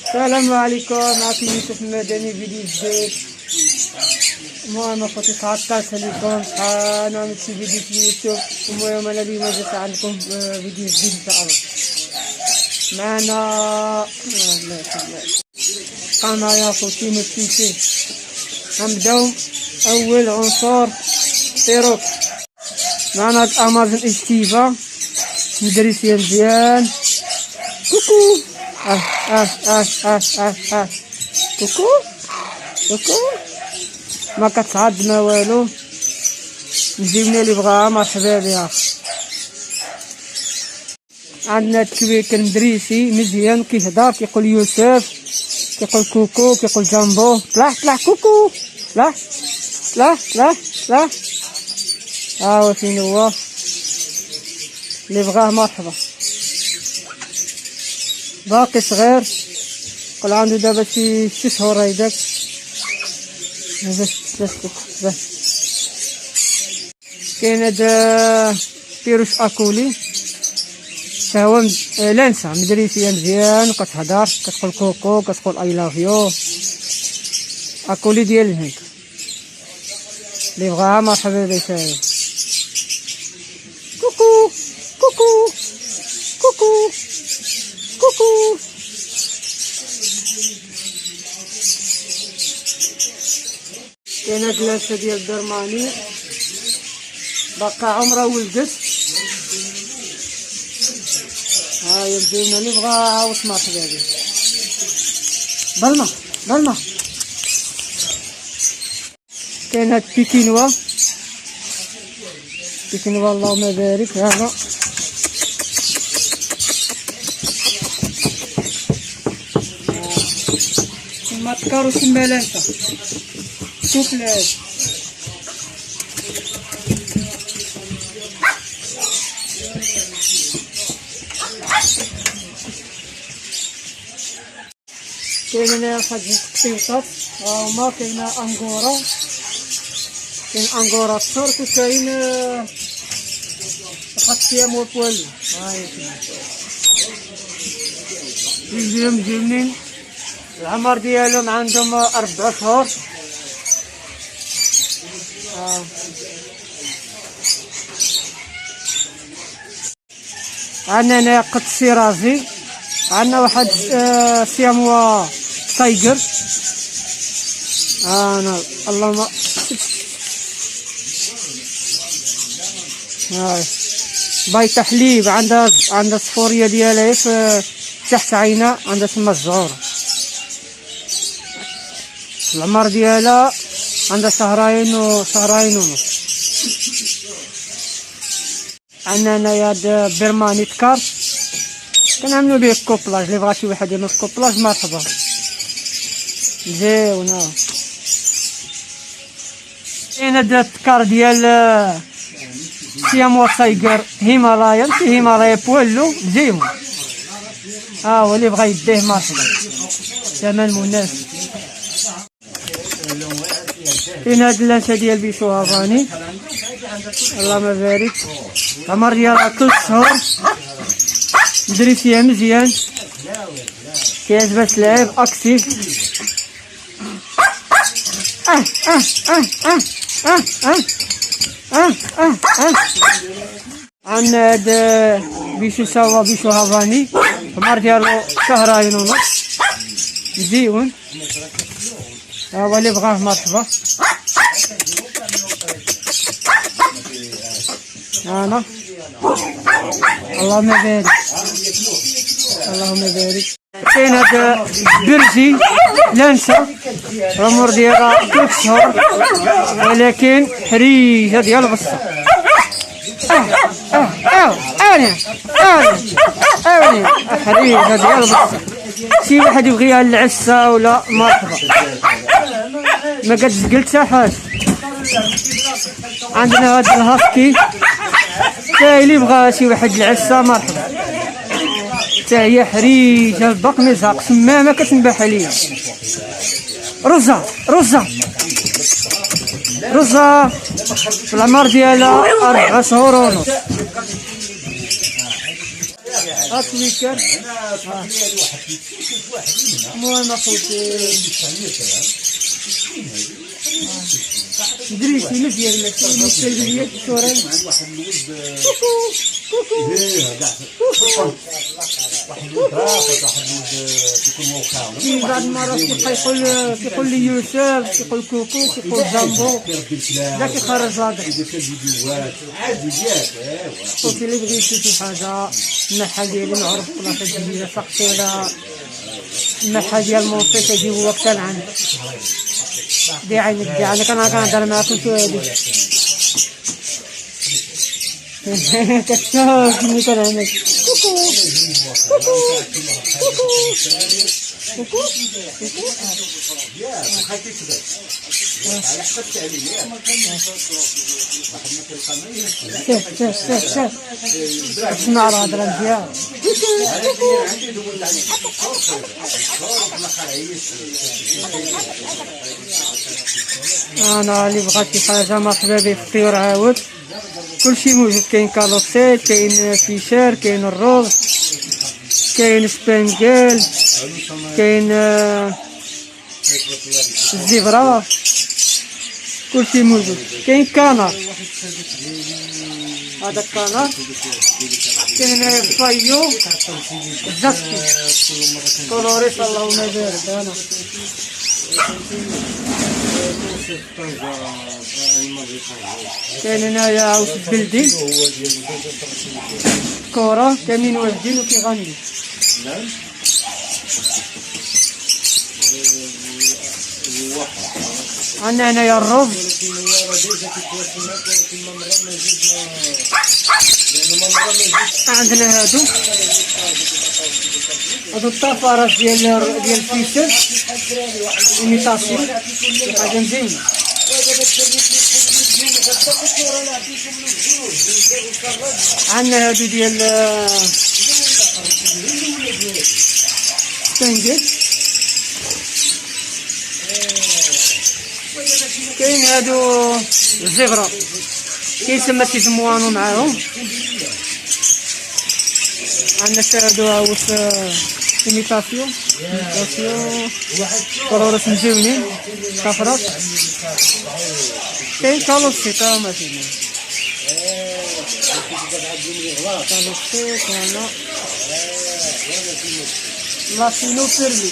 السلام عليكم، معكم يوسف المدني فيديو جديد. المهم اخوتي تعطلت عليكم شحال نعمل شي فيديو في اليوتيوب. المهم انا اليوم جيت عندكم فيديو جديد ان شاء الله. معنا قناة يا خوتي ما تنسيش. غنبداو اول عنصر سيروك. معنا الامازون اشتيفا مدرسية مزيان. كوكو كوكو كوكو ما كتعض ما والو. نجيبنا اللي بغاها مرحبا بها. عندنا التويك المدريسي مزيان كيهضر كيقول يوسف، كيقول كوكو، كيقول جامبو. طلع كوكو، طلع ها هو فين هو اللي بغاه مرحبا. باقي صغير، قول عنده دابا شي 6 شهور هيداك. بس كاين هذا بيروش اكولي هو لانسا مدريسية مزيان كتهضر كتقول كوكو، كتقول اي لاف يو. اكولي ديال الهند اللي بغاها مرحبا بها. كوكو كوكو كوكو كوكو. كاين هاد اللانسة ديال الدرماني باقا عمرها ولدت. هاهي مزيانة اللي بغا عاود مرحبا بيه. بالما كاين هاد بيكينوا اللهم بارك. هذا ما تكاروش الملانسة سوفلات. كاين هنا واحد القطيطات هاهما. كاين انغورا، كاين انغورا الترك، وكاين واحد الصيام والبوالو. هاهي مزيانين. العمر ديالهم عندهم 4 شهور. عندنا هنا قط سيرازي. عندنا واحد سياموا تايجر. انا اللهم هاي باي تحليب. عندها الصفوريه ديالها في تحت عينها، عندها تما الزهور. العمر ديالها عندها شهرين ونص. عندنا هنايا هاد بيرماني تكار كنعملو به الكوبلاج. اللي بغا شي واحد يعمل الكوبلاج مرحبا مزيونه. كاين هاد التكار ديال سياموا تايجر هيمالايا، هيمالايا بوالو مزيون. هو اللي بغا يديه مرحبا، ثمن مناسب. كاين هاد اللانسة ديال بيشو هافاني اللهم بارك. عمر ديالها 3 شهور مدرسية مزيان كيعجبها تلعب اكتيف. عندنا هاد بيشو هافاني. عمر ديالو 2 ونص مزيون. هو اللي بغاه مرحبا. انا اللهم بارك. كاين هاد برجي لانسة العمر ديالها 3 شهور ولكن حريجة ديال البصة. حريجة ديال البصة. شي واحد يبغيها للعسة ولا مرحبا، ما كتزقل حتى حاجة. عندنا هاد الهاسكي حتى اللي بغا شي واحد العسة مرحبا. حتى هي حريجة الباق ما يزهقش، ما كتنباح عليها. رزة في العمر ديالها 4 شهور ونص. تويكر. انا صافي لي واحد المهم اخوتي دريسي مزيان ماشي السلبيات الشورى. واحد الولد ايه كاع واحد الولد رافض، واحد الولد كيكون موقع. كاين بعض المرات كيقول لي يوسف، كيقول كوكو، كيقول جامبو، لا كيخرج الهضره. يدير فيديوهات عادي ديالك. صوتي اللي بغيتي شي حاجه المحل ديالي معروف بلاصه جديده سقسي ولا المحل ديال الموسيقى يجيبو وقتا لعندك. دي عينك دي عينك، انا كنهضر معاكم شو هادي كتشوف ملي كنعمل كوكو كوكو كوكو كوكو. على حسب التعليمات. شوف شوف شوف شوف اسمع الهضره مزيان. عندي دول عليك انا اللي بغات شي حاجه مرحبا به في الطيور عاود كلشي موجود. كاين كالوسيت، كاين فيشار، كاين الروز، كاين سبانجيل، كاين الزبرة، كلشي موجود. كاين كانار، هذا الكانار. كاين هنايا الفايو، الزاسكي، كولوريس اللهم بارك. انا كاين هنايا عاوس البلدي كورة، كاملين واجدين وكيغني. عندنا هنايا الرز، عندنا هادو الطفرات ديال الفيشر ايميتاسيون، شي حاجة مزيانة. عندنا هادو ديال سبانجيل، كاين هادو الزبرة كيسمى تيزموانو معاهم. عندنا هادو هاوس ايميتاسيون كولوريس مزيونين كفرات. كاين كالوسي تا هما فينا كالوسي. كاين لاسينو بيرلي.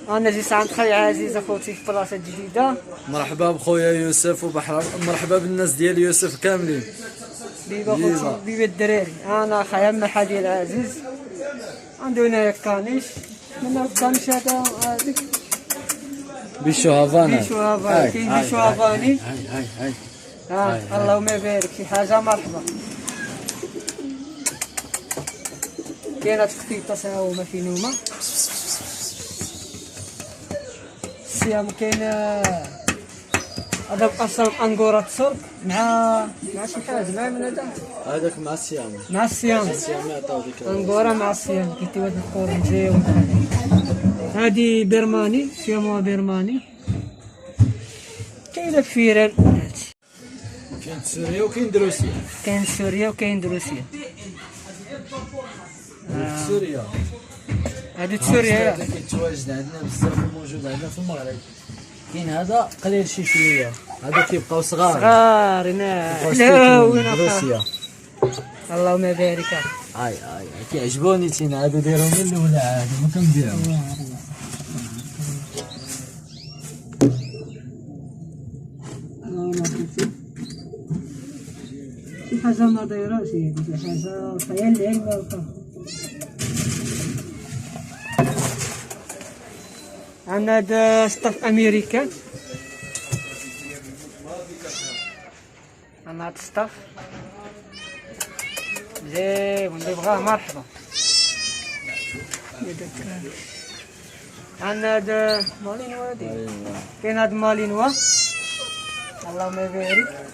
أنا جيت عند خويا عزيز أخوتي في بلاصة جديدة. مرحبا بخويا يوسف ومرحبا بالناس ديال يوسف كاملين. بيبا خوتي بيبا الدراري. أنا خويا محا ديال عزيز عنده هنايا كانيش، من الكانيش هذا هذيك بيشو هافانا. بيشو هافاني، كاين بيشو هافاني. هاي اللهم بارك، شي حاجة مرحبا. كاين هاد الخطيطة تا هما فين هما الصيام. كاين هذا اصلا انقورة تسرق مع شي حاجة مع من هذا هذاك مع الصيام. مع الصيام يعطيو ديك انقورة مع الصيام. كيتي هاد الخور مزيون. هادي بيرماني، صيامها بيرماني. كاين الفيران، كاين سوريا وكاين دروسيا. كاين سوريا وكاين دروسيا. سوريا هادي سوريا كيتواجد عندنا بزاف وموجود عندنا في المغرب. كاين هذا قليل شويه، هذا كيبقاو صغار هنا حلاوين دروسيا. اللهم بارك. هاي كيعجبوني تينا هادو دايرهم من الاولى عادي ما كنبيعهم. شي حاجة ما دايراش، شي حاجة خيال العلم. عندنا هاد ستاف أمريكان، مع الصطاف زين واللي بغاه مرحبا. عندنا هاد مالينوا هادي، كاين هاد مالينوا اللهم يبارك.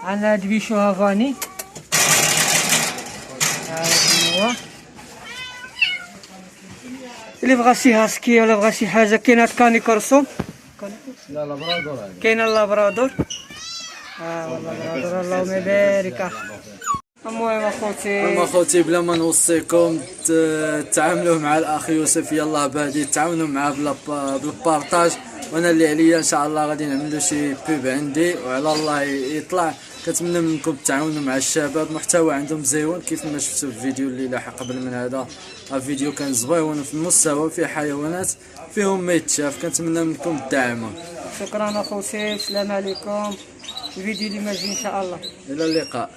عندنا هاد بيشو هافاني هو اللي بغى شي هاسكي ولا بغى شي حاجه. كاين هاد كاني كورسو، لا لابرادور هذا. كاين اللابرادور والله اللابرادور اللهم يبارك. المهم اخوتي بلا ما نوصيكم تعاملوا مع الاخ يوسف، يلاه بادي تعاونوا معاه بالبارطاج. وانا اللي عليا ان شاء الله غادي نعملوا شي بوب عندي وعلى الله يطلع. كنتمنى منكم تعاونوا مع الشباب، محتوى عندهم زيون كيف ما شفتوا في الفيديو اللي لاحق قبل من هذا. الفيديو كان زويون في المستوى، فيه حيوانات فيهم ما يتشاف. كنتمنى منكم الدعم. شكرا اخوتي، السلام عليكم. الفيديو اللي ما جي ان شاء الله. الى اللقاء.